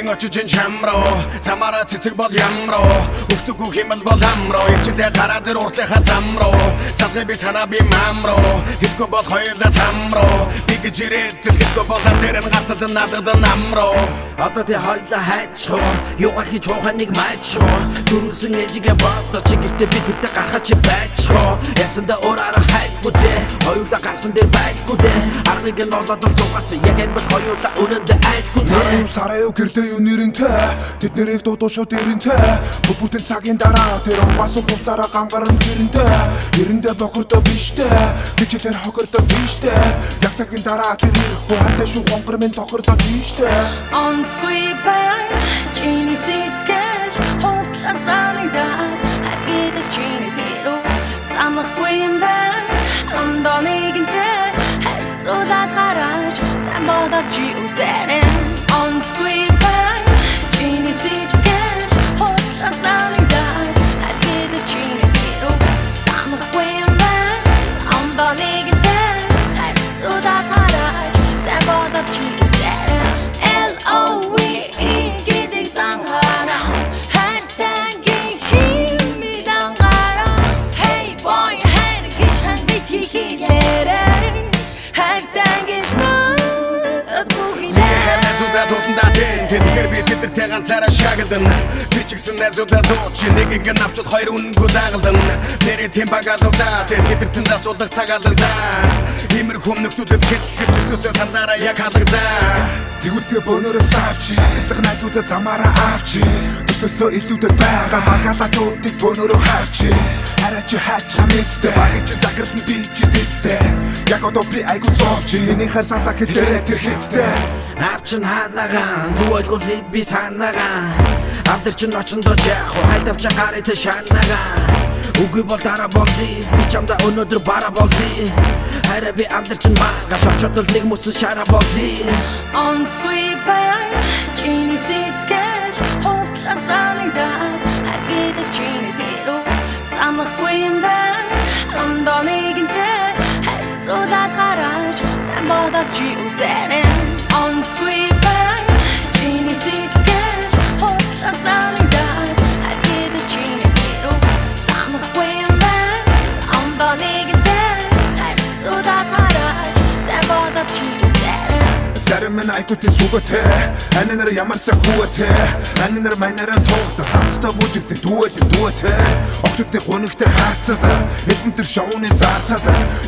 Хэрхэн очиж ин чамруу замаараа цэцэг бол ямруу өгтөггүй хэмэл бол амруу ирчтэй гараа дээр уртлынхаа зам руу цалгай би танаа би мамруу хэлгүй бол хоёулаа тамруу би гэж ирээд хэлгүй бол дээр нь гартал надад намруу одоо тэ хоёлаа хайчхуу юугаа хийж хоохоо нэг майчхуу дөрүүлсэн ээжигээ бодож чи гэртээ би тэртээ гарахаа чи байчхуу ясанда өөрөөрөө хайхгүй дээ хоёулаа гарсан дээр байхгүй дээ аргыг нь олоод зугаацсан яг энэ бол хоёулаа үнэндээ айхгүй дээ Нарийн сараа гэрдээ юу нэрэнтэй тэд нэрийг дуудуу шууд ирэнтэй бүгд цагийн дараа тэр угаас буцаараа гамгарн гэрэнтэй эрэндээ бохордоо биштэй гिचлэр хохордоо биштэй яг цагийн дараа тэр ирэхгүй хатаа шүү гонгор минь тохордоо биштэй онцгүй бай чиний сэтгэл хотлон санагдаад харгийдаг чиний тэрөө санахгүй юм бай амдаа нэгэнтэй харьцуулаад гараач сайн бодоод чи үзээрэй онцгүй бай чиний сэтгэл хотлон санагдаад харгийдаг чиний тэрөө санахгүй юм бай амдаа нэгэнтэй харьцуулаад гараач сайн бодоод чи Тэгэхээр би тэдэртэй ганцаараа шагалдан би ч гэсэн найзуудаа дууч нэгийг нь авчод хоёр үнэнгүү дагалдан нэрээ тийм багалуудаа тэдэртэн дасуулах цагаалагдаа иймэрхүү нөхдүүдэд хэлэхэд төслөөсөө сандараа яг халагдаа Тэгвэл бөөнөрөө савчи Эдгээр найзуудаа замаараа авчи Төслөөсөө илүүдэд байгаа багалаачуудыг бөөнөрөө хавчи Хараа чи хайчгаа мэдтэй Багийн чи загарлан би чи дэдтэй Яг одоо би айгуу зовчи Миний хайр санлаа хэлээрээ тэр хиттэй Авчин хаанагаан зүг ойлголыг би санагаан Авдар чин очондоо яах вэ хайлт авчаа гарытай шаанагаан Үгүй бол дараа болдий би чамда өнөөдөр бара болдий Хараа би авдар чин магаш очоод л нэг мөсөн шара болдий онцгүй бай чиний сэтгэл хотлон санагдаад харгийдаг чиний тэрөө санахгүй юм бай амдаа нэгэнтэй харьцуулаад гараач сайн бодоод чи үзээрэй онцгүй бай чиний сэтгэл хотлон санагдаад харгийдаг чиний тэрөө санахгүй юм бай амдаа нэгэнтэй харьцуулаад гараач сайн бодоод чи Зарим нь айгуутай сүгэтэй Анинар ямарсаа хүүтэй Анинар майнараа тоогдоо хамтдаа бүжигдэн дуэтэй Огтудтай гонигтай хаарцаад Эдэн тэр шоуны заарцаад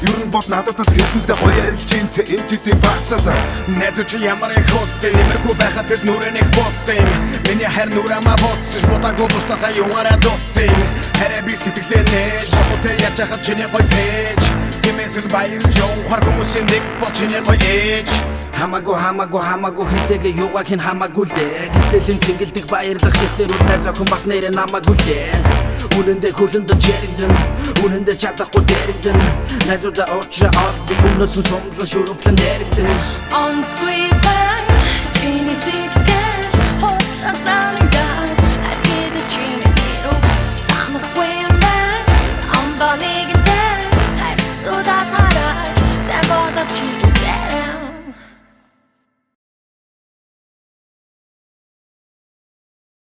Ер нь бол надад хэдэндээ гоё арилжинтэй эмчидийн бацаад Найзуу чи ямар их хөттэй нэмэргүй байхад тэд нүрэн их боттын Миний хайр нүрэмаа боцсож ботаагүй бустасаа юугаараа доттын Хараа би сэтгэлээ нээж Бохотой яаж яхад чиний гой цээж Тимээсэл баяр жоо хар хүмүүсийн нэг бол чиний гой ээж Хамаагүй хитэгээ юугаа хин хамаагүй л дээ Гэвтэл энэ цэнгэлдэг баярлах гэхлээр үл найз охин бас нэрээ намаагүй л дээ Үнэндээ хөлөндөө чэрэгдэн Үнэндээ чадахгүй дэрэгдэн Найзуудаа уучраа од би өмнөөс нь сумлан шүрүплэн дэрэгдэн онцгүй